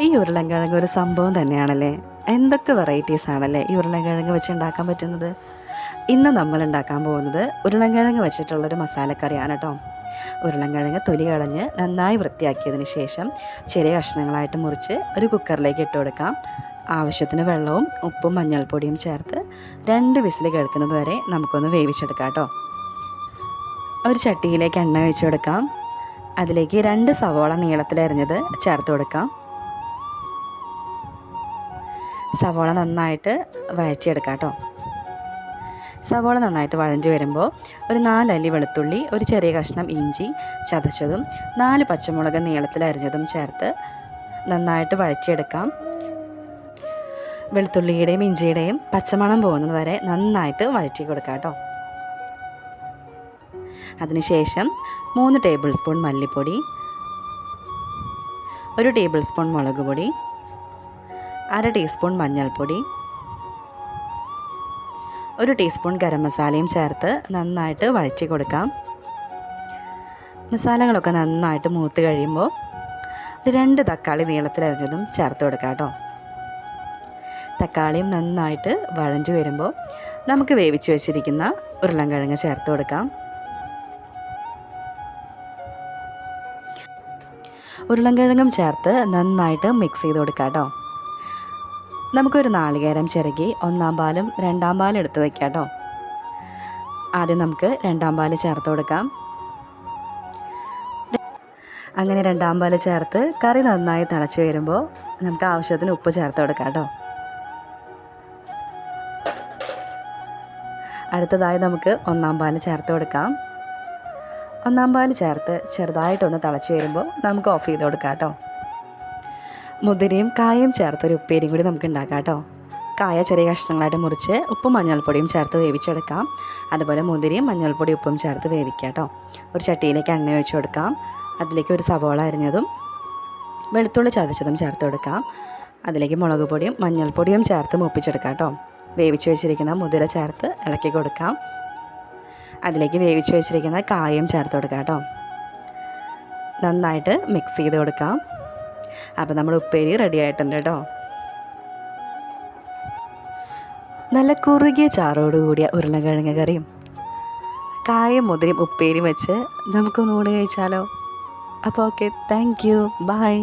ഈ ഉരുളൻകിഴങ്ങ് ഒരു സംഭവം തന്നെയാണല്ലേ. എന്തൊക്കെ വെറൈറ്റീസ് ആണല്ലേ ഈ ഉരുളൻകിഴങ്ങ് വെച്ച് ഉണ്ടാക്കാൻ പറ്റുന്നത്. ഇന്ന് നമ്മൾ ഉണ്ടാക്കാൻ പോകുന്നത് ഉരുളൻകിഴങ്ങ് വെച്ചിട്ടുള്ളൊരു മസാലക്കറിയാണ് കേട്ടോ. ഉരുളൻകിഴങ്ങ് തൊലി കളഞ്ഞ് നന്നായി വൃത്തിയാക്കിയതിന് ശേഷം ചെറിയ കഷ്ണങ്ങളായിട്ട് മുറിച്ച് ഒരു കുക്കറിലേക്ക് ഇട്ട് കൊടുക്കാം. ആവശ്യത്തിന് വെള്ളവും ഉപ്പും മഞ്ഞൾപ്പൊടിയും ചേർത്ത് 2 വിസിൽ കേൾക്കുന്നത് വരെ നമുക്കൊന്ന് വേവിച്ചെടുക്കാം കേട്ടോ. ഒരു ചട്ടിയിലേക്ക് എണ്ണ ഒഴിച്ച് കൊടുക്കാം. അതിലേക്ക് 2 സവോള നീളത്തിലരിഞ്ഞത് ചേർത്ത് കൊടുക്കാം. സവോള നന്നായിട്ട് വഴറ്റിയെടുക്കാം കേട്ടോ. സവോള നന്നായിട്ട് വഴഞ്ഞു വരുമ്പോൾ ഒരു 4 അല്ലി വെളുത്തുള്ളി, ഒരു ചെറിയ കഷ്ണം ഇഞ്ചി ചതച്ചതും 4 പച്ചമുളക് നീളത്തിലരിഞ്ഞതും ചേർത്ത് നന്നായിട്ട് വഴറ്റിയെടുക്കാം. വെളുത്തുള്ളിയുടെയും ഇഞ്ചിയുടെയും പച്ചമണം പോകുന്നത് വരെ നന്നായിട്ട് വഴറ്റി കൊടുക്കാം കേട്ടോ. അതിനുശേഷം 3 ടേബിൾ സ്പൂൺ മല്ലിപ്പൊടി, 1 ടേബിൾ സ്പൂൺ മുളക് പൊടി, 1/2 ടീസ്പൂൺ മഞ്ഞൾപ്പൊടി, 1 ടീസ്പൂൺ ഗരം മസാലയും ചേർത്ത് നന്നായിട്ട് വഴറ്റി കൊടുക്കാം. മസാലകളൊക്കെ നന്നായിട്ട് മൂത്ത് കഴിയുമ്പോൾ 2 തക്കാളി നീളത്തിലരിഞ്ഞതും ചേർത്ത് കൊടുക്കാം കേട്ടോ. തക്കാളിയും നന്നായിട്ട് വഴഞ്ഞു വരുമ്പോൾ നമുക്ക് വേവിച്ച് വെച്ചിരിക്കുന്ന ഉരുളൻകിഴങ്ങ് ചേർത്ത് കൊടുക്കാം. ഉരുളൻകിഴങ്ങും ചേർത്ത് നന്നായിട്ട് മിക്സ് ചെയ്ത് കൊടുക്കാം കേട്ടോ. നമുക്കൊരു നാളികേരം ചിരകി 1-ാം പാലും 2-ാം പാലും എടുത്ത് വയ്ക്കാം കേട്ടോ. ആദ്യം നമുക്ക് 2-ാം പാൽ ചേർത്ത് കൊടുക്കാം. അങ്ങനെ 2-ാം പാൽ ചേർത്ത് കറി നന്നായി തിളച്ച് വരുമ്പോൾ നമുക്ക് ആവശ്യത്തിന് ഉപ്പ് ചേർത്ത് കൊടുക്കാം കേട്ടോ. അടുത്തതായി നമുക്ക് 1-ാം പാൽ ചേർത്ത് കൊടുക്കാം. 1-ാം പാൽ ചേർത്ത് ചെറുതായിട്ടൊന്ന് തിളച്ച് വരുമ്പോൾ നമുക്ക് ഓഫ് ചെയ്ത് കൊടുക്കാം കേട്ടോ. മുതിരയും കായയും ചേർത്തൊരു ഉപ്പേരിയും കൂടി നമുക്ക് ഉണ്ടാക്കാം കേട്ടോ. കായ ചെറിയ കഷ്ണങ്ങളായിട്ട് മുറിച്ച് ഉപ്പും മഞ്ഞൾപ്പൊടിയും ചേർത്ത് വേവിച്ചെടുക്കാം. അതുപോലെ മുതിരയും മഞ്ഞൾപ്പൊടി ഉപ്പും ചേർത്ത് വേവിക്കാം കേട്ടോ. ഒരു ചട്ടിയിലേക്ക് എണ്ണ ഒഴിച്ച് കൊടുക്കാം. അതിലേക്ക് ഒരു സവോള അരിഞ്ഞതും വെളുത്തുള്ളി ചതച്ചതും ചേർത്ത് കൊടുക്കാം. അതിലേക്ക് മുളക് പൊടിയും മഞ്ഞൾപ്പൊടിയും ചേർത്ത് മൂപ്പിച്ചെടുക്കാം കേട്ടോ. വേവിച്ച് വെച്ചിരിക്കുന്ന മുതിര ചേർത്ത് ഇളക്കി കൊടുക്കാം. അതിലേക്ക് വേവിച്ച് വെച്ചിരിക്കുന്ന കായയും ചേർത്ത് കൊടുക്കാം കേട്ടോ. നന്നായിട്ട് മിക്സ് ചെയ്ത് കൊടുക്കാം. അപ്പോൾ നമ്മുടെ ഉപ്പേരി റെഡി ആയിട്ടുണ്ട് കേട്ടോ. നല്ല കുറുകിയ ചാറോട് കൂടിയ ഉരുളൻകിഴങ്ങ് കറിയും കായും മുതിരയും ഉപ്പേരിയും വെച്ച് നമുക്കൊന്ന് ഊണ് കഴിച്ചാലോ. അപ്പോൾ ഓക്കെ, താങ്ക് യു, ബൈ.